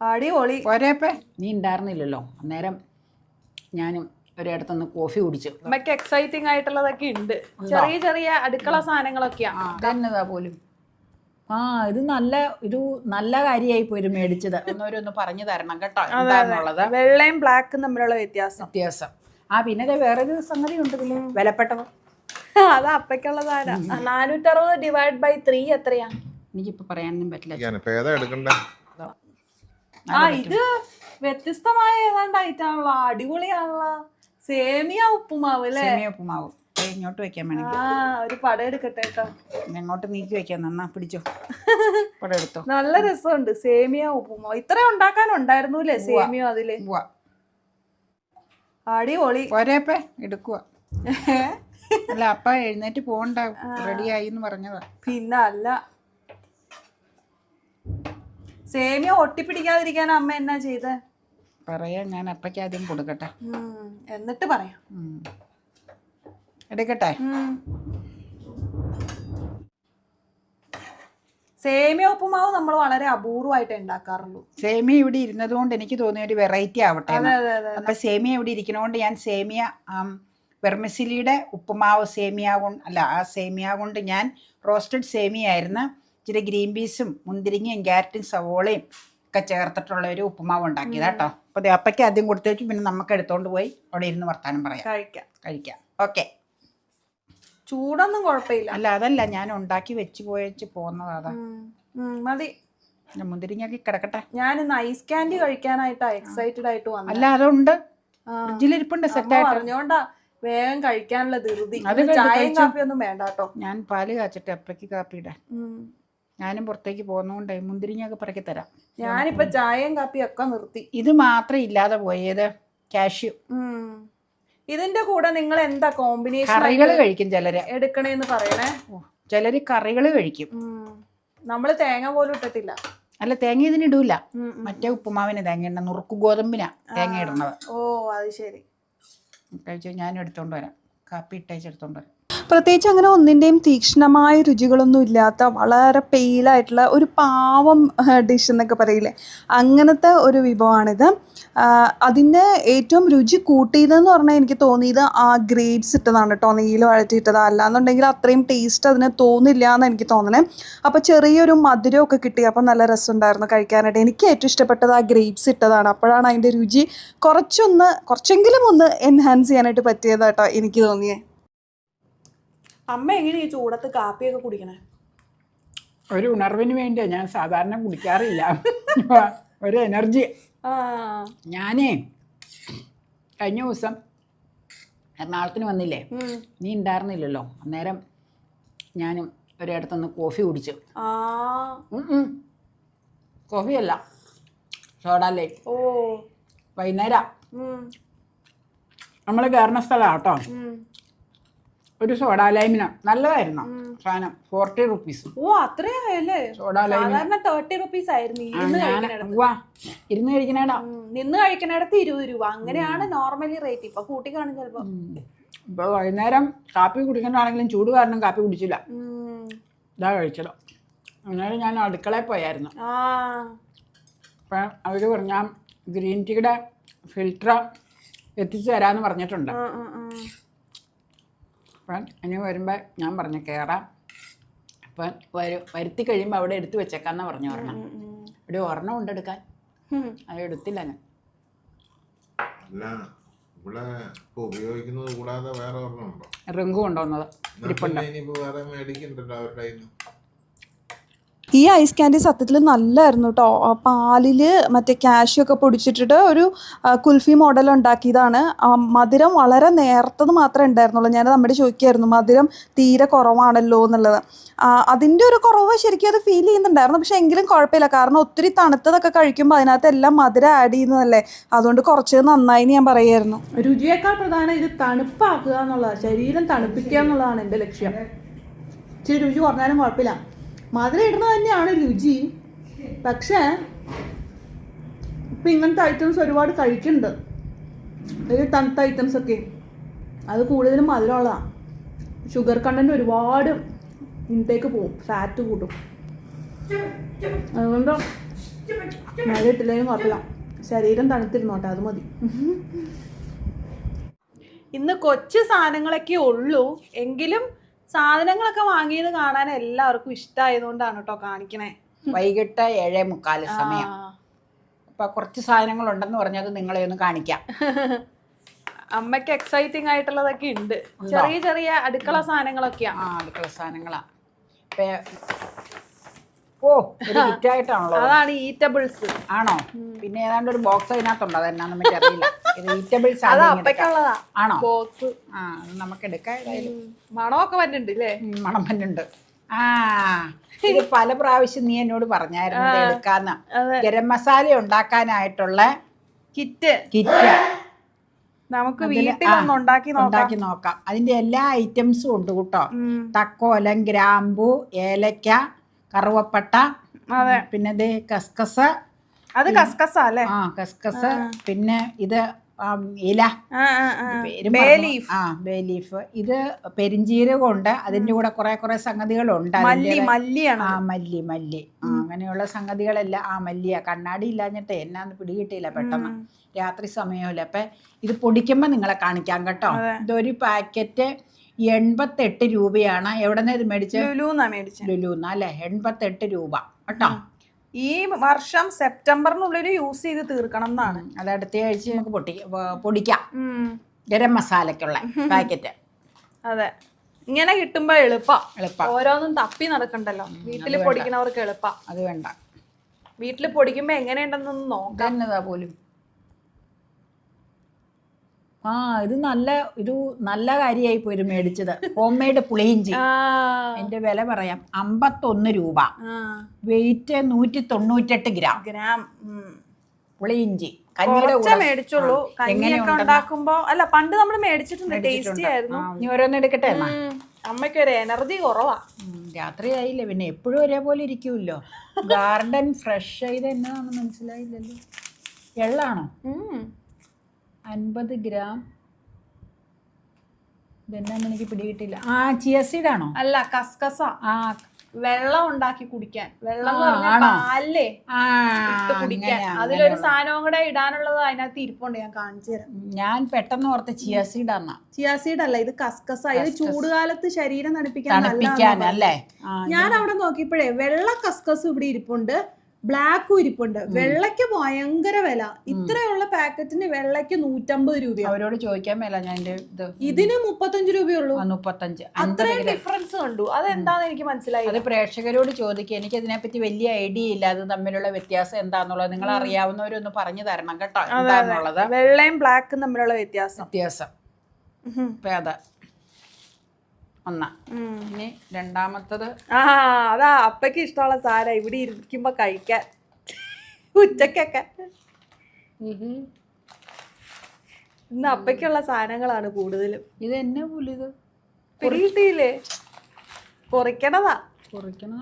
അടിപൊളി. പോരേപ്പേ നീ ഉണ്ടായിരുന്നില്ലല്ലോ അന്നേരം ഞാനും ഒരിടത്തുനിന്ന് കോഫി കുടിച്ചു. അമ്മയ്ക്ക് എക്സൈറ്റിംഗ് ആയിട്ടുള്ളതൊക്കെ ഉണ്ട്. ചെറിയ ചെറിയ അടുക്കള സാധനങ്ങളൊക്കെയാ. അതന്നതാ പോലും. ഇത് നല്ല കാര്യമായി പോയി മേടിച്ചത്. ഒന്ന് പറഞ്ഞു തരണം കേട്ടോ എന്താന്നുള്ളത്. വെള്ളയും ബ്ലാക്കും തമ്മിലുള്ള വ്യത്യാസം. പിന്നെ വേറൊരു സംഗതി ഉണ്ട് ഇതില്, വിലപ്പെട്ടത്. അത് അപ്പയ്ക്കുള്ളതാണ്. 460 / 3 എത്രയാ? എനിക്കിപ്പോ പറയാനൊന്നും പറ്റില്ല. ഇത് വ്യത്യസ്തമായ ഏതാണ്ട് ഐറ്റാണല്ലോ. അടിപൊളിയാണല്ലോ. സേമിയ ഉപ്പുമാവ് അല്ലേ? സേമിയ ഉപ്പുമാവ് ഇങ്ങോട്ട് വെക്കാൻ വേണമെങ്കിൽ ഒരു പടം എടുക്കട്ടെ കേട്ടോ. ഇങ്ങോട്ട് നീക്കി വെക്കാൻ. നന്നാ പിടിച്ചോ, പടം എടുത്തോ. നല്ല രസമുണ്ട് സേമിയ ഉപ്പുമാവ്. ഇത്ര ഉണ്ടാക്കാനുണ്ടായിരുന്നു അല്ലേ സേമിയ അതില്? അടിപൊളി. പോരേപ്പേ എടുക്കുക. അല്ല അപ്പ എഴുന്നേറ്റ് പോകണ്ട, റെഡിയായി എന്ന് പറഞ്ഞതാ. പിന്നെ അല്ല, സേമിയ ഒട്ടിപ്പിടിക്കാതിരിക്കാൻ അമ്മ എന്നാ ചെയ്തേ? പറയാ, ഞാൻ അപ്പയ്ക്ക് ആദ്യം കൊടുക്കട്ടെ, എന്നിട്ട് പറയാം. എടുക്കട്ടെ. സേമിയ ഉപ്പുമാവ് നമ്മൾ വളരെ അപൂർവമായിട്ട് ഉണ്ടാക്കാറുള്ളൂ. സേമിയ ഇവിടെ ഇരുന്നത് കൊണ്ട് എനിക്ക് തോന്നിയ ഒരു വെറൈറ്റി ആവട്ടെ. അപ്പൊ സേമിയ ഇവിടെ ഇരിക്കുന്നതുകൊണ്ട് ഞാൻ സേമിയ വെർമിസിലിയുടെ ഉപ്പുമാവ് സേമിയ കൊണ്ട് ഞാൻ റോസ്റ്റഡ് സേമിയ ആയിരുന്നു. ഇച്ചിരി ഗ്രീൻ പീസും മുന്തിരിങ്ങയും ക്യാരറ്റും സവോളയും ഒക്കെ ചേർത്തിട്ടുള്ള ഒരു ഉപ്പുമാവ് ഉണ്ടാക്കിയത് കേട്ടോ. അപ്പോൾ അപ്പയ്ക്ക് ആദ്യം കൊടുത്തു വെച്ചു, പിന്നെ നമുക്ക് എടുത്തോണ്ട് പോയി അവിടെ ഇരുന്ന് വർത്താനം പറയാം, കഴിക്കാം. ഓക്കെ. ചൂടൊന്നും കുഴപ്പമില്ല. അല്ല അതല്ല, ഞാൻ ഉണ്ടാക്കി വെച്ച് പോന്നതാ. മതി. മുന്തിരിങ്ങയൊക്കെ കിടക്കട്ടെ. ഞാൻ ഐസ് കാൻഡി കഴിക്കാനായിട്ടാ എക്സൈറ്റഡ് ആയിട്ട് വന്നു. അല്ല അതുണ്ട്, ഫ്രിഡ്ജിലിരിപ്പുണ്ട് സെറ്റായിട്ട്. പറഞ്ഞോണ്ടാ വേഗം കഴിക്കാനുള്ള ധൃതി. ചായയും കാപ്പിയൊന്നും വേണ്ട കേട്ടോ. ഞാൻ പാല് കാച്ചിട്ട് അപ്പയ്ക്ക് കാപ്പിയിടാൻ. ഞാനും പുറത്തേക്ക് പോകുന്നോണ്ട് മുന്തിരിങ്ങയൊക്കെ പറക്കി തരാം. ഞാനിപ്പോ ചായയും കാപ്പിയും ഒക്കെ നിർത്തി. ഇത് മാത്രം ഇല്ലാതെ പോയത് കാഷ്യൂ. ഇതിന്റെ കൂടെ നിങ്ങൾ എന്താ കോമ്പിനേഷൻ? കറികൾ കഴിക്കും ചിലര്, എടുക്കണേന്ന് പറയണേ. ചിലര് കറികൾ കഴിക്കും. നമ്മള് തേങ്ങ പോലും ഇട്ടിട്ടില്ല. അല്ല, തേങ്ങ ഇതിന് ഇടൂല. മറ്റേ ഉപ്പുമാവിന് തേങ്ങ ഇടണം, നുറുക്കു ഗോതമ്പിനാ തേങ്ങ ഇടുന്നത്. ഓ അത് ശരി. കഴിച്ചു, ഞാനും എടുത്തോണ്ട് വരാം. കാപ്പി ഇട്ടേച്ചെടുത്തോണ്ട് വരാം. പ്രത്യേകിച്ച് അങ്ങനെ ഒന്നിൻ്റെയും തീക്ഷ്ണമായ രുചികളൊന്നും ഇല്ലാത്ത വളരെ പെയിലായിട്ടുള്ള ഒരു പാവം ഡിഷ് എന്നൊക്കെ പറയില്ലേ, അങ്ങനത്തെ ഒരു വിഭവമാണിത്. അതിൻ്റെ ഏറ്റവും രുചി കൂട്ടിയതെന്ന് പറഞ്ഞാൽ എനിക്ക് തോന്നിയത് ആ ഗ്രേപ്സ് ഇട്ടതാണ് കേട്ടോ, നെയ്യിൽ വഴറ്റിയിട്ടത്. അല്ലാന്നുണ്ടെങ്കിൽ അത്രയും ടേസ്റ്റ് അതിന് തോന്നില്ല എന്ന് എനിക്ക് തോന്നണേ. അപ്പോൾ ചെറിയൊരു മധുരമൊക്കെ കിട്ടി, അപ്പോൾ നല്ല രസമുണ്ടായിരുന്നു കഴിക്കാനായിട്ട്. എനിക്ക് ഏറ്റവും ഇഷ്ടപ്പെട്ടത് ആ ഗ്രേപ്സ് ഇട്ടതാണ്. അപ്പോഴാണ് അതിൻ്റെ രുചി കുറച്ചെങ്കിലും ഒന്ന് എൻഹാൻസ് ചെയ്യാനായിട്ട് പറ്റിയത് കേട്ടോ എനിക്ക് തോന്നിയേ. അമ്മ എങ്ങനെ ഈ ചൂടത്ത് കാപ്പിയൊക്കെ കുടിക്കണേ? ഒരു ഉണർവിന് വേണ്ടിയാ. ഞാൻ സാധാരണ കുടിക്കാറില്ല, ഒരു എനർജി. ഞാനേ കഴിഞ്ഞ ദിവസം എറണാകുളത്തിന് വന്നില്ലേ, നീ ഉണ്ടായിരുന്നില്ലല്ലോ അന്നേരം, ഞാനും ഒരിടത്തുനിന്ന് കോഫി കുടിച്ചു. കോഫിയല്ല, സോഡാലേ. വൈകുന്നേരം നമ്മൾ കയറുന്ന സ്ഥലമാണ് കേട്ടോ. ഒരു സോഡാ ലൈമിന് നല്ലതായിരുന്നു സാധനം, 40 rupees. ഓ അത്രയായല്ലേ? സോഡാ ലൈമിന് 30 rupees ആയിരുന്നു ഇരുന്ന് കഴിക്കണേടാ. നിന്ന് കഴിക്കണേടത്ത് 20 രൂപ. അങ്ങനെയാണ് നോർമലി റേറ്റ്. ഇപ്പൊ കൂട്ടി കാണും ചിലപ്പോ. ഇപ്പൊ വൈകുന്നേരം കാപ്പി കുടിക്കണമെങ്കിലും ചൂട് കാരണം കാപ്പി കുടിച്ചില്ല, ഇതാ കഴിച്ചത്. അന്നേരം ഞാൻ അടുക്കളയിൽ പോയായിരുന്നു. അപ്പം അവർ പറഞ്ഞ ഗ്രീൻ ടീയുടെ ഫിൽറ്റർ എത്തിച്ചു തരാമെന്ന് പറഞ്ഞിട്ടുണ്ട്. അപ്പം ഇനി വരുമ്പോൾ ഞാൻ പറഞ്ഞു കയറാം. അപ്പം വരുത്തി കഴിയുമ്പോൾ അവിടെ എടുത്തു വെച്ചേക്കാന്നാ പറഞ്ഞു. ഇവിടെ ഒരെണ്ണം ഉണ്ടെടുക്കാൻ, അത് എടുത്തില്ല ഞാൻ. റിങ്കു കൊണ്ടുവന്നത് ഇരിപ്പുണ്ട്. ഈ ഐസ് കാൻഡി സത്യത്തിൽ നല്ലതായിരുന്നു കേട്ടോ. പാലിൽ മറ്റേ കാഷ്യൂ ഒക്കെ പൊടിച്ചിട്ടിട്ട് ഒരു കുൽഫി മോഡൽ ഉണ്ടാക്കിയതാണ്. മധുരം വളരെ നേർത്തത് മാത്രമേ ഉണ്ടായിരുന്നുള്ളൂ. ഞാൻ നമ്മുടെ ചോദിക്കുമായിരുന്നു, മധുരം തീരെ കുറവാണല്ലോ എന്നുള്ളത്. അതിൻ്റെ ഒരു കുറവ് ശരിക്കും അത് ഫീൽ ചെയ്യുന്നുണ്ടായിരുന്നു. പക്ഷേ എങ്കിലും കുഴപ്പമില്ല, കാരണം ഒത്തിരി തണുത്തതൊക്കെ കഴിക്കുമ്പോൾ അതിനകത്ത് എല്ലാം മധുരം ആഡ് ചെയ്യുന്നതല്ലേ, അതുകൊണ്ട് കുറച്ച് നന്നായി ഞാൻ പറയായിരുന്നു. രുചിയേക്കാൾ പ്രധാനം ഇത് തണുപ്പാക്കുക എന്നുള്ളതാണ്, ശരീരം തണുപ്പിക്കുക എന്നുള്ളതാണ് എൻ്റെ ലക്ഷ്യം. ഇച്ചിരി രുചി കുറഞ്ഞാലും കുഴപ്പമില്ല. മധുരം ഇടുന്നത് തന്നെയാണ് രുചി. പക്ഷേ ഇപ്പം ഇങ്ങനത്തെ ഐറ്റംസ് ഒരുപാട് കഴിക്കുന്നുണ്ട്, ഒരു തണുത്ത ഐറ്റംസൊക്കെ. അത് കൂടുതലും മധുരമുള്ളതാണ്. ഷുഗർ കണ്ടൻറ്റ് ഒരുപാട് ഇൻടേക്ക് പോവും, ഫാറ്റ് കൂട്ടും. അതുകൊണ്ട് മഴ ഇട്ടില്ലെങ്കിലും കുഴപ്പമില്ല, ശരീരം തണുത്തിരുന്നോട്ടെ, അത് മതി. ഇന്ന് കൊച്ചു സാധനങ്ങളൊക്കെ ഉള്ളൂ, എങ്കിലും സാധനങ്ങളൊക്കെ വാങ്ങിയത് കാണാൻ എല്ലാവർക്കും ഇഷ്ടമായതുകൊണ്ടാണ് കേട്ടോ കാണിക്കണേ. വൈകിട്ട് 7:45 സമയം. അപ്പൊ കുറച്ച് സാധനങ്ങൾ ഉണ്ടെന്ന് പറഞ്ഞത് നിങ്ങളെ ഒന്ന് കാണിക്കാം. അമ്മയ്ക്ക് എക്സൈറ്റിംഗ് ആയിട്ടുള്ളതൊക്കെ ഉണ്ട്, ചെറിയ ചെറിയ അടുക്കള സാധനങ്ങളൊക്കെയാ. അടുക്കള സാധനങ്ങളാ. ഓ, ഹിറ്റായിട്ടാണല്ലോ. അതാണ് ഈറ്റബിൾസ്. ആണോ? പിന്നെ ഏതാണ്ട് ഒരു ബോക്സ് അതിനകത്തുണ്ടോ, അതെന്നാന്ന് നമുക്ക് അറിയില്ല. ഇത് ഈറ്റബിൾസ് ആണോ? ബോക്സ്. അത് നമുക്ക് എടുക്കാം. മണമൊക്കെ വരുന്നുണ്ട് അല്ലേ? മണം വരുന്നുണ്ട്. ഇത് പല പ്രാവശ്യം നീ എന്നോട് പറഞ്ഞായിരുന്നു എടുക്കാന്ന്. ഗരം മസാല ഉണ്ടാക്കാനായിട്ടുള്ള കിറ്റ് നമുക്ക് വീട്ടിൽ ഉണ്ടാക്കി നോക്കാം. അതിന്റെ എല്ലാ ഐറ്റംസും ഉണ്ട് കേട്ടോ. തക്കോലം, ഗ്രാമ്പു, ഏലക്ക, കറുവപ്പട്ട, പിന്നെ ഇത് കസ്കസ്. അത് കസ്കസ അല്ലേ? കസ്കസ്. പിന്നെ ഇത് ഇല, ബേ ലീഫ്. ഇത് പെരിഞ്ചീരകം ഉണ്ട്, അതിന്റെ കൂടെ കുറെ സംഗതികളുണ്ട്. മല്ലി അങ്ങനെയുള്ള സംഗതികളെല്ലാം. മല്ലിയാ. കണ്ണാടി ഇല്ലാഞ്ഞിട്ട് എന്നാന്ന് പിടികിട്ടിയില്ല പെട്ടെന്ന്, രാത്രി സമയമല്ല. അപ്പൊ ഇത് പൊടിക്കുമ്പോ നിങ്ങളെ കാണിക്കാം കേട്ടോ. ഇതൊരു പാക്കറ്റ് 88 രൂപയാണ്. എവിടെന്നാ ഇത് മേടിച്ചത്? ലുലുന്നാ അല്ലേ? 88 രൂപ കേട്ടോ. ഈ വർഷം സെപ്റ്റംബറിനുള്ളിൽ യൂസ് ചെയ്ത് തീർക്കണം എന്നാണ്. അത് അടുത്ത ആഴ്ച നമുക്ക് പൊടിക്കാം. ഗരം മസാലക്കുള്ള പാക്കറ്റ്. അതെ, ഇങ്ങനെ കിട്ടുമ്പോ എളുപ്പം. ഓരോന്നും തപ്പി നടക്കണ്ടല്ലോ, വീട്ടില് പൊടിക്കണവർക്ക് എളുപ്പം. അത് വേണ്ട, വീട്ടില് പൊടിക്കുമ്പോ എങ്ങനെയുണ്ടെന്നൊന്ന് നോക്കാം. എന്നതാ പോലും. ഇത് നല്ല കാര്യമായി പോയി മേടിച്ചത്. ഹോം മെയ്ഡ് പുളിയിഞ്ചി. അതിന്റെ വില പറയാം, 51 രൂപ. വെയിറ്റ് 198 ഗ്രാം പുളിയിഞ്ചി. മേടിച്ചുള്ളൂ. കഞ്ഞിയൊക്കെ ഉണ്ടാക്കുമ്പോ അല്ല, പണ്ട് നമ്മൾ മേടിച്ചിട്ടുണ്ട്, ടേസ്റ്റി ആയിരുന്നു. നീ ഓരോന്ന് എടുക്കട്ടെ. അമ്മയ്ക്ക് ഒരു എനർജി കുറവാ. രാത്രിയായില്ലേ, പിന്നെ എപ്പോഴും ഒരേപോലെ ഇരിക്കുമല്ലോ. Garden fresh. ഇത് എന്നാന്ന് മനസ്സിലായില്ലല്ലോ. എള്ളാണോ? 50 ഗ്രാം. ഇതെന്നാന്ന് എനിക്ക് പിടികിട്ടില്ല. ചിയ സീഡാണോ? അല്ല, കസ്കസ. വെള്ളം ഉണ്ടാക്കി കുടിക്കാൻ. വെള്ളം പാലേ ഇട്ട് കുടിക്കാൻ. അതിലൊരു സാധനവും കൂടെ ഇടാനുള്ളത് അതിനകത്ത് ഇരിപ്പുണ്ട്, ഞാൻ കാണിച്ചു തരാം. ഞാൻ പെട്ടെന്ന് ഓർത്ത് ചിയ സീഡാന്നാ. ചിയ സീഡ് അല്ല, ഇത് കസ്കസ. ഇത് ചൂടുകാലത്ത് ശരീരം തണുപ്പിക്കാനല്ലേ. ഞാൻ അവിടെ നോക്കിയപ്പോഴേ വെള്ള കസ്കസ് ഇവിടെ ഇരിപ്പുണ്ട്, ബ്ലാക്കും ഇരിപ്പുണ്ട്. വെള്ളയ്ക്ക് ഭയങ്കര വില. ഇത്രയുള്ള പാക്കറ്റിന് വെള്ളയ്ക്ക് 150 രൂപ. അവരോട് ചോദിക്കാൻ മേല. ഞാൻ ഇതിന് 35 രൂപയുള്ളൂ. 35. അത്രയും ഡിഫറൻസ് കണ്ടു. അതെന്താന്ന് എനിക്ക് മനസ്സിലായി. അത് പ്രേക്ഷകരോട് ചോദിക്കുക. എനിക്ക് അതിനെപ്പറ്റി വലിയ ഐഡിയ ഇല്ല, അത് തമ്മിലുള്ള വ്യത്യാസം എന്താന്നുള്ളത്. നിങ്ങൾ അറിയാവുന്നവരൊന്ന് പറഞ്ഞു തരണം കേട്ടോ, എന്താന്നുള്ളത്. വെള്ളയും ബ്ലാക്കും തമ്മിലുള്ള വ്യത്യാസം. അതാ ഒന്നാ. ഇനി രണ്ടാമത്തത്. അതാ അപ്പയ്ക്ക് ഇഷ്ടമുള്ള സാധനം, ഇവിടെ ഇരിക്കുമ്പോ കഴിക്കാൻ ഉച്ചക്കൊക്കെ. ഇന്ന് അപ്പയ്ക്കുള്ള സാധനങ്ങളാണ് കൂടുതലും. ഇത് എന്നെ പോലും ഇത് പിടിയിട്ടില്ലേ? കുറയ്ക്കണതാ.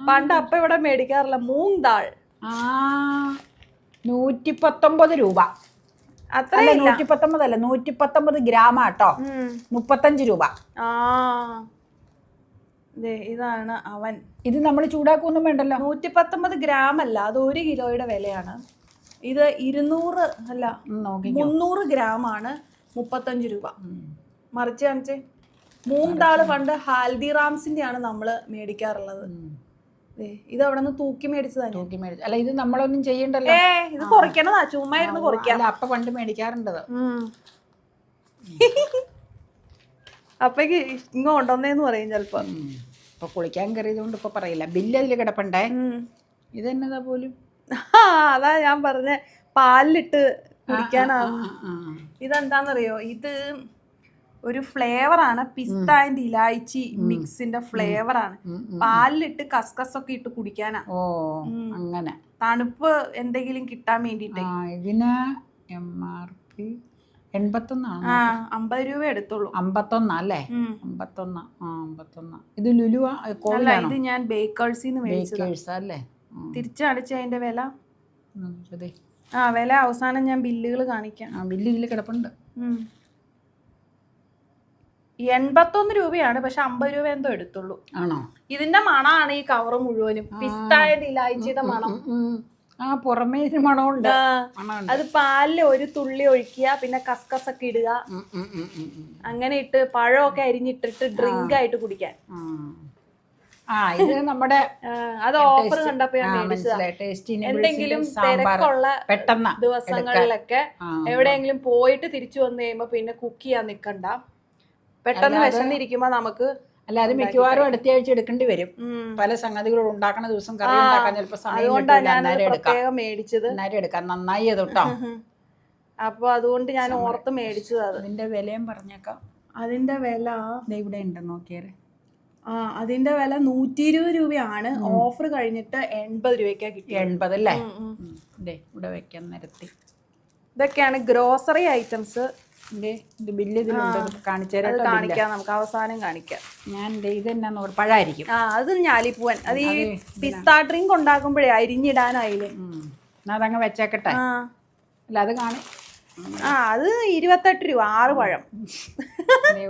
പണ്ട് അപ്പ ഇവിടെ മേടിക്കാറില്ല. മൂങ് ദാൾ 119 രൂപ. അത്ര 119 അല്ല, 119 ഗ്രാം ആട്ടോ. 35 രൂപ. ഇതാണ് അവൻ. ഇത് നമ്മൾ ചൂടാക്കൊന്നും വേണ്ടല്ലോ. 119 ഗ്രാം അല്ല, അത് 1 കിലോയുടെ വിലയാണ്. ഇത് 200 അല്ല 300 ഗ്രാം ആണ്, 35 രൂപ. മറിച്ച് കാണിച്ചേ. മൂങ് ദാള് പണ്ട് ഹാൽദിറാംസിന്റെ ആണ് നമ്മള് മേടിക്കാറുള്ളത്. ഇത് അവിടെ നിന്ന് തൂക്കി മേടിച്ചതാണ്. അല്ല, ഇത് നമ്മളൊന്നും ചെയ്യണ്ടല്ലോ. ഇത് കുറയ്ക്കണതാ, ചുമ്മാ ഇരുന്ന് കുറയ്ക്കാം. അപ്പ പണ്ട് മേടിക്കാറുണ്ടത്. അപ്പക്ക് ഇങ്ങോ ഉണ്ടോന്നേന്ന് പറയും ചിലപ്പോ. ഇപ്പൊ കുളിക്കാൻ കയറിയത് കൊണ്ട് ഇപ്പൊ പറയില്ല. ബില്ല് അതിൽ കിടപ്പണ്ടേ. ഇതെന്നതാ പോലും. അതാ ഞാൻ പറഞ്ഞ, പാലിലിട്ട് കുടിക്കാനാണ്. ഇതെന്താന്നറിയോ, ഇത് ഒരു ഫ്ലേവറാണ്. പിസ്ത ആൻഡ് ഇലായിച്ചി മിക്സിന്റെ ഫ്ലേവറാണ്. പാലിലിട്ട് കസ്കസ് ഒക്കെ ഇട്ട് കുടിക്കാനാ. അങ്ങനെ തണുപ്പ് എന്തെങ്കിലും കിട്ടാൻ വേണ്ടിട്ട്. ഇതിന് MRP 81. 50 രൂപ എടുത്തുള്ളൂ. 51 അല്ലേ? 51. ഇത് ലുലു അല്ല, ഇത് ഞാൻ ബേക്കേഴ്സിന്ന് അല്ലേ? തിരിച്ചടിച്ച അതിന്റെ വില. വില അവസാനം ഞാൻ ബില്ലുകൾ കാണിക്കാം. ബില്ല് കിടപ്പുണ്ട്. 81 രൂപയാണ്, പക്ഷെ 50 രൂപ എന്തോ എടുത്തുള്ളൂ. ആണോ? ഇതിന്റെ മണമാണ് ഈ കവറ് മുഴുവനും. പിസ്ത ആൻഡ് ഇലായിച്ചിയുടെ മണം. ആ പുറമേ ഒരു മണമുണ്ട്. അത് പാലില് ഒരു തുള്ളി ഒഴിക്കുക, പിന്നെ കസ്കസൊക്കെ ഇടുക, അങ്ങനെ ഇട്ട് പഴമൊക്കെ അരിഞ്ഞിട്ടിട്ട് ഡ്രിങ്ക് ആയിട്ട് കുടിക്കാൻ. ഇത് നമ്മുടെ അത് ഓഫർ കണ്ടപ്പോ ഞാൻ മേടിച്ചതാ. എന്തെങ്കിലും തിരക്കുള്ള പെട്ടെന്ന് ദിവസങ്ങളിലൊക്കെ എവിടെയെങ്കിലും പോയിട്ട് തിരിച്ചു വന്നു കഴിയുമ്പോ പിന്നെ കുക്ക് ചെയ്യാൻ നിക്കണ്ട, പെട്ടെന്ന് വിശന്നിരിക്കുമ്പോ നമുക്ക്. അല്ലാതെ മിക്കവാറും അടുത്ത ആഴ്ച എടുക്കേണ്ടി വരും. പല സംഗതികളും ഉണ്ടാക്കുന്ന ദിവസം കറി ഉണ്ടാക്കാൻ ചിലപ്പോൾ അതുകൊണ്ടാണ് ഞാൻ പ്രത്യേകം മേടിച്ചത്. എടുക്കാം. നന്നായി കേട്ടോ. അപ്പൊ അതുകൊണ്ട് ഞാൻ ഓർത്ത് മേടിച്ചത്. അതിന്റെ വിലയും പറഞ്ഞേക്കാം. അതിന്റെ വില ഇവിടെ ഉണ്ട്, നോക്കിയാല്. അതിന്റെ വില 120 രൂപയാണ്. ഓഫർ കഴിഞ്ഞിട്ട് 80 രൂപയ്ക്കാ കിട്ടി. 80 അല്ലേ? ഇവിടെ വെക്കാൻ നിരത്തി. ഇതൊക്കെയാണ് ഗ്രോസറി ഐറ്റംസ്. ബില്ല് ഇതിലുണ്ട്, കാണിക്കാം നമുക്ക് അവസാനം കാണിക്കാം. ഞാൻ ഇത് എന്നാ പഴായിരിക്കും. അത് ഞാലിപ്പൂവൻ. അത് ഈ പിസ്ത ഡ്രിങ്ക് ഉണ്ടാക്കുമ്പോഴേ അരിഞ്ഞിടാനായില്ലേ. അതങ്ങ് വെച്ചേക്കട്ടെ. അല്ല അത് കാണും. അത് 28 രൂപ 6 പഴം.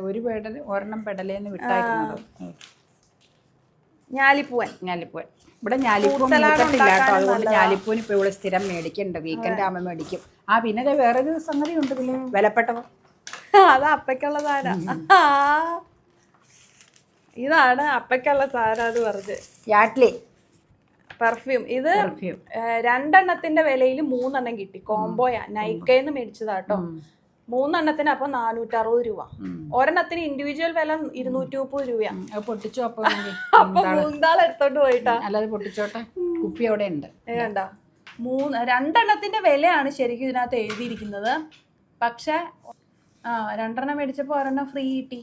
ഒരു പെടൽ ഒരെണ്ണം പെടലേന്ന് വിട്ടാക്കുന്നത്. ഞാലിപ്പൂവൻ. ഇവിടെ ഞാലിപ്പൂൻ കേട്ടോ. അതുകൊണ്ട് ഞാലിപ്പൂന് ഇപ്പൊ ഇവിടെ സ്ഥിരം മേടിക്കണ്ട്. വീക്കെൻഡ് ആകുമ്പോൾ മേടിക്കും. പിന്നെ വേറൊരു സംഗതി ഉണ്ട് ഇതില്, വിലപ്പെട്ടത്. അത് അപ്പയ്ക്കുള്ള സാധനം. ഇതാണ് അപ്പയ്ക്കുള്ള സാധനം. അത് പറഞ്ഞ് യാഡ്ലി പെർഫ്യൂം. ഇത് 2 എണ്ണത്തിന്റെ വിലയിൽ 3 എണ്ണം കിട്ടി. കോംബോയാ, നൈക്കന്ന് മേടിച്ചതാട്ടോ. 3 എണ്ണത്തിന് അപ്പൊ 460 രൂപ. ഒരെണ്ണത്തിന് ഇൻഡിവിജ്വൽ വില 230 രൂപയാ. പൊട്ടിച്ചോ? അപ്പൊ മൂന്നാൾ എടുത്തോണ്ട് പോയിട്ടാ. അല്ലാതെ പൊട്ടിച്ചോട്ടെ, കുപ്പി അവിടെ ഉണ്ട്. കണ്ടോ? 2 എണ്ണത്തിന്റെ വിലയാണ് ശരിക്കും ഇതിനകത്ത് എഴുതിയിരിക്കുന്നത്. പക്ഷെ 2 എണ്ണം മേടിച്ചപ്പോ ഒരെണ്ണം ഫ്രീ കിട്ടി.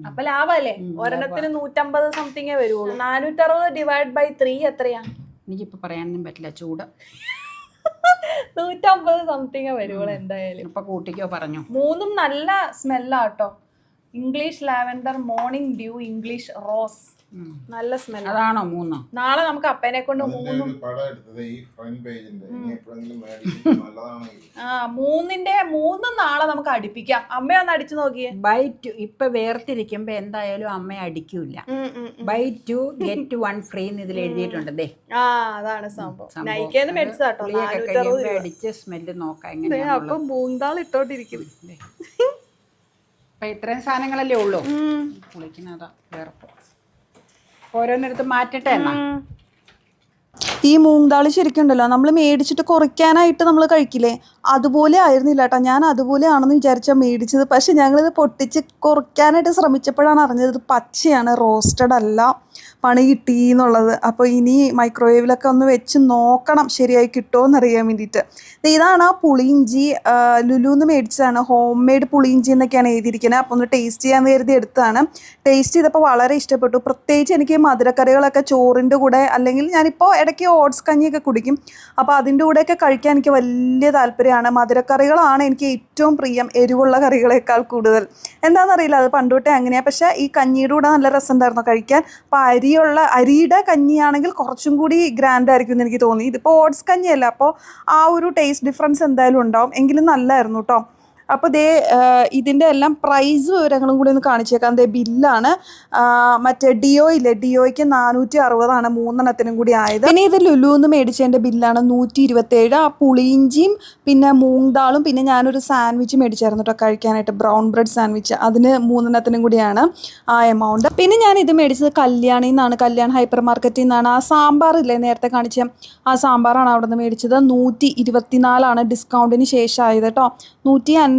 അപ്പൊ ലാഭല്ലേ? ഒരെണ്ണത്തിന് 150 സംതിങ്ങേ വരുള്ളൂ. 460 ഡിവൈഡ് ബൈ 3 എത്രയാ? എനിക്കിപ്പോ പറയാനൊന്നും പറ്റില്ല, ചൂട്. 150 സംതിങ്ങേ വരുള്ളൂ എന്തായാലും. ഇപ്പൊ കൂട്ടിക്കോ പറഞ്ഞു. 3ഉം നല്ല സ്മെല്ലാട്ടോ. English lavender, morning dew, English rose. നല്ല സ്മെൽ. അതാണോ 3? നാളെ നമുക്ക് അപ്പനെ കൊണ്ട് 3ന്റെ 3 നാളെ നമുക്ക് അടിപ്പിക്കാം. അമ്മയൊന്ന് അടിച്ചു നോക്കിയേ. ബൈ 2 ഇപ്പൊ വേർതിരിക്കുമ്പോ എന്തായാലും അമ്മ അടിക്കൂല. ബൈ 2 ഗെറ്റ് 1 ഫ്രീ ഇതിൽ എഴുതിയിട്ടുണ്ടേ. അതാണ് സംഭവം. നൈക്കേന്ന് മേടിച്ചതാട്ടോ. അടിച്ച് സ്മെല്ല് നോക്കാം എങ്ങനെയാ. അപ്പൊ മൂന്നാൾ ഇട്ടോണ്ടിരിക്കും. അപ്പൊ ഇത്രയും സാധനങ്ങളല്ലേ ഉള്ളൂ. കുളിക്കുന്നതാ വേറെ ഓരോന്നിടത്ത് മാറ്റട്ടെ എന്നാ. ഈ മൂങ്താളി ശരിക്കും ഉണ്ടല്ലോ, നമ്മൾ മേടിച്ചിട്ട് കുറയ്ക്കാനായിട്ട് നമ്മൾ കഴിക്കില്ലേ, അതുപോലെ ആയിരുന്നില്ല കേട്ടോ. ഞാൻ അതുപോലെയാണെന്ന് വിചാരിച്ചാൽ മേടിച്ചത്. പക്ഷെ ഞങ്ങളിത് പൊട്ടിച്ച് കുറയ്ക്കാനായിട്ട് ശ്രമിച്ചപ്പോഴാണ് അറിഞ്ഞത് ഇത് പച്ചയാണ്, റോസ്റ്റഡ് അല്ല. പണി കിട്ടി എന്നുള്ളത്. അപ്പോൾ ഇനി മൈക്രോവേവിലൊക്കെ ഒന്ന് വെച്ച് നോക്കണം ശരിയായി കിട്ടുമോ എന്നറിയാൻ വേണ്ടിയിട്ട്. ഇതാണ് ആ പുളിയിഞ്ചി. ലുലുന്ന് മേടിച്ചതാണ്. ഹോം മെയ്ഡ് പുളിയിഞ്ചി എന്നൊക്കെയാണ് എഴുതിയിരിക്കുന്നത്. അപ്പോൾ ഒന്ന് ടേസ്റ്റ് ചെയ്യാൻ കരുതി എടുത്തതാണ്. ടേസ്റ്റ് ചെയ്തപ്പോൾ വളരെ ഇഷ്ടപ്പെട്ടു. പ്രത്യേകിച്ച് എനിക്ക് മധുരക്കറികളൊക്കെ ചോറിൻ്റെ കൂടെ, അല്ലെങ്കിൽ ഞാനിപ്പോൾ ഇടയ്ക്ക് ഓട്സ് കഞ്ഞിയൊക്കെ കുടിക്കും. അപ്പോൾ അതിൻ്റെ കൂടെയൊക്കെ കഴിക്കാൻ എനിക്ക് വലിയ താല്പര്യമാണ്. മധുരക്കറികളാണ് എനിക്ക് ഏറ്റവും പ്രിയം, എരിവുള്ള കറികളേക്കാൾ കൂടുതൽ. എന്താണെന്നറിയില്ല, അത് പണ്ടുതൊട്ടേ അങ്ങനെയാണ്. പക്ഷേ ഈ കഞ്ഞിയുടെ കൂടെ നല്ല രസമുണ്ടായിരുന്നു കഴിക്കാൻ. അപ്പോൾ അരിയുടെ കഞ്ഞിയാണെങ്കിൽ കുറച്ചും കൂടി ഗ്രാൻഡ് ആയിരിക്കും എന്ന് എനിക്ക് തോന്നി. ഇതിപ്പോൾ ഓട്സ് കഞ്ഞിയല്ല, അപ്പോൾ ആ ഒരു ടേസ്റ്റ് ഡിഫറൻസ് എന്തായാലും ഉണ്ടാവും. എങ്കിലും നല്ലതായിരുന്നു കേട്ടോ. അപ്പോൾ ഇതിൻ്റെ എല്ലാം പ്രൈസ് വിവരങ്ങളും കൂടി ഒന്ന് കാണിച്ചേക്കാം. ബില്ലാണ്. മറ്റേ ഡിയോ ഇല്ലേ, ഡിയോയ്ക്ക് 460 3 എണ്ണത്തിനും കൂടി ആയത്. പിന്നെ ഇത് ലുലുന്ന് മേടിച്ചതിൻ്റെ ബില്ലാണ് 127. ആ പുളിയിഞ്ചിയും പിന്നെ മൂങ്താളും പിന്നെ ഞാനൊരു സാൻഡ്വിച്ച് മേടിച്ചായിരുന്നു കേട്ടോ കഴിക്കാനായിട്ട്, ബ്രൗൺ ബ്രെഡ് സാൻഡ്വിച്ച്. അതിന് 3 എണ്ണത്തിനും കൂടിയാണ് ആ എമൗണ്ട്. പിന്നെ ഞാൻ ഇത് മേടിച്ചത് കല്യാണിൽ നിന്നാണ്, കല്യാൺ ഹൈപ്പർ മാർക്കറ്റിൽ നിന്നാണ്. ആ സാമ്പാറില്ലേ നേരത്തെ കാണിച്ച ആ സാമ്പാറാണ് അവിടെ നിന്ന് മേടിച്ചത്. 124 ഡിസ്കൗണ്ടിന് ശേഷം ആയത് കേട്ടോ. 151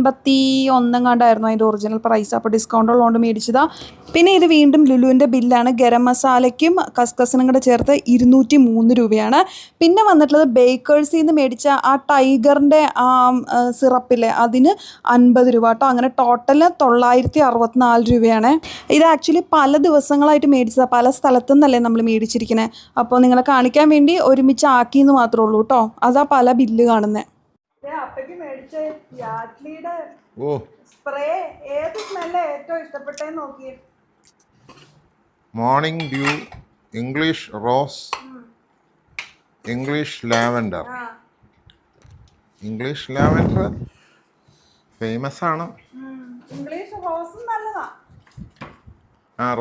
കണ്ടായിരുന്നു അതിൻ്റെ ഒറിജിനൽ പ്രൈസ്. അപ്പോൾ ഡിസ്കൗണ്ട് ഉള്ളതുകൊണ്ട് മേടിച്ചതാണ്. പിന്നെ ഇത് വീണ്ടും ലുലുവിൻ്റെ ബില്ലാണ്. ഗരം മസാലയ്ക്കും കസ്കസിനും കൂടെ ചേർത്ത് 203 രൂപയാണ്. പിന്നെ വന്നിട്ടുള്ളത് ബേക്കേഴ്സിൽ നിന്ന് മേടിച്ച ആ ടൈഗറിൻ്റെ ആ സിറപ്പില്ലേ, അതിന് 50 രൂപ കേട്ടോ. അങ്ങനെ ടോട്ടൽ 964 രൂപയാണ്. ഇത് ആക്ച്വലി പല ദിവസങ്ങളായിട്ട് മേടിച്ചതാണ്, പല സ്ഥലത്തു നിന്നല്ലേ നമ്മൾ മേടിച്ചിരിക്കുന്നത്. അപ്പോൾ നിങ്ങളെ കാണിക്കാൻ വേണ്ടി ഒരുമിച്ച് ആക്കിയെന്ന് മാത്രമേ ഉള്ളൂ കേട്ടോ. അതാ പല ബില്ല് കാണുന്നത്. അപ്പയ്ക്ക് മേടിച്ച യാഡ്ലിയുടെ സ്പ്രേ ഏത് സ്മെല്ല് ഏറ്റവും ഇഷ്ടപ്പെട്ടെന്ന് നോക്കിയേ. Morning dew, English rose, English lavender. English lavender famous ആണ്. ഇംഗ്ലീഷ് റോസും നല്ലതാ.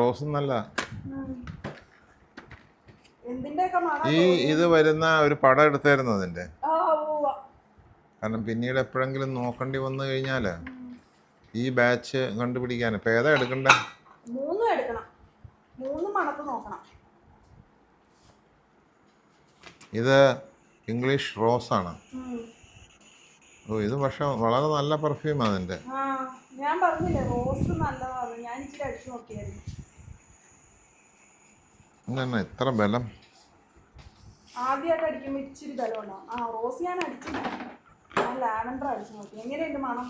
റോസും നല്ലതാ. എന്തിന്റെയൊക്കെ മണം. ഇത് വരുന്ന ഒരു പടം എടുത്തായിരുന്നു അതിന്റെ. കാരണം പിന്നീട് എപ്പോഴെങ്കിലും നോക്കേണ്ടി വന്നു കഴിഞ്ഞാൽ ഈ ബാച്ച് കണ്ടുപിടിക്കാൻ ഇപ്പം ഏതാ എടുക്കണ്ടേ? 3 എടുക്കണം, 3 മണത്ത് നോക്കണം. ഇത് ഇംഗ്ലീഷ് റോസ് ആണ്. ഓ, ഇത് പക്ഷെ വളരെ നല്ല പെർഫ്യൂമാണ് അതിൻ്റെ. ആ ഞാൻ പറഞ്ഞില്ലേ റോസ് നല്ലതാണ്, ഞാൻ ഇച്ചിരി അടിച്ചു നോക്കിയായിരുന്നു. ഇതെന്നാ ഇത്ര ബലം? ആദ്യമായിട്ട് അടിക്കുമ്പോൾ ഇച്ചിരി ബലം ഉണ്ടാവും. ആ റോസ് ഞാൻ അടിച്ചില്ല, ഞാൻ ലാവൻഡർ അടിച്ചു നോക്കി. എങ്ങനെയുണ്ട് മണം?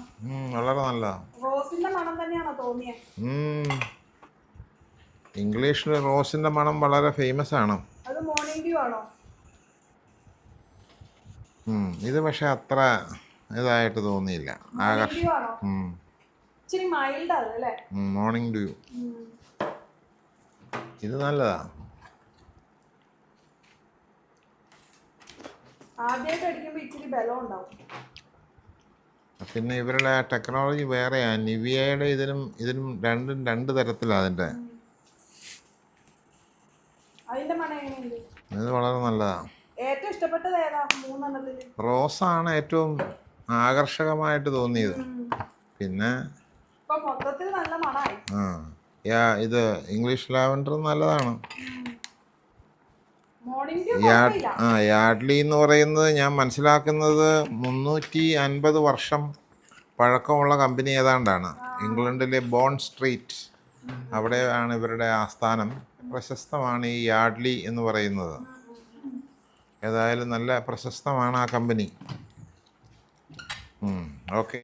വളരെ നല്ല റോസിന്റെ മണം തന്നെയാണോ തോന്നിയത്? ഇംഗ്ലീഷിൽ റോസിൻ്റെ മണം വളരെ ഫേമസ് ആണ്. അത് മോർണിംഗ് ഡ്യൂ ആണോ? ഇത് പക്ഷെ അത്ര ഇതായിട്ട് തോന്നിയില്ല. മോർണിംഗ് ഡ്യൂ ആണോ? ഇച്ചിരി മൈൽഡ് ആണ് അല്ലേ? Morning due. ഇത് നല്ലതാ. ആദ്യമായിട്ട് അടിക്കുമ്പോൾ ഇച്ചിരി ബലം ഉണ്ടാവും. പിന്നെ ഇവരുടെ ടെക്നോളജി വേറെയാ. നിവിയയുടെ ഇതിനും രണ്ട് തരത്തിലാണ് അതിൻ്റെ. അതിന്റെ മണം എങ്ങനെയുണ്ട്? ഇത് വളരെ നല്ലതാ. ഏറ്റവും ഇഷ്ടപ്പെട്ടത് ഏതാ 3 റോസാണ് ഏറ്റവും ആകർഷകമായിട്ട് തോന്നിയത്. പിന്നെ ഇപ്പൊ മൊത്തത്തിൽ നല്ല മണമായി. ഇത് ഇംഗ്ലീഷ് ലാവൻഡർ നല്ലതാണ്. മോർണിംഗ് ഡ്യൂ കുഴപ്പമില്ല. യാഡ്ലി എന്ന് പറയുന്നത് ഞാൻ മനസ്സിലാക്കുന്നത് 350 വർഷം പഴക്കമുള്ള കമ്പനി ഏതാണ്ടാണ്. ഇംഗ്ലണ്ടിലെ ബോൺ സ്ട്രീറ്റ് അവിടെയാണ് ഇവരുടെ ആസ്ഥാനം. പ്രശസ്തമാണ് ഈ യാഡ്ലി എന്ന് പറയുന്നത്. ഏതായാലും നല്ല പ്രശസ്തമാണ് ആ കമ്പനി. ഓക്കെ.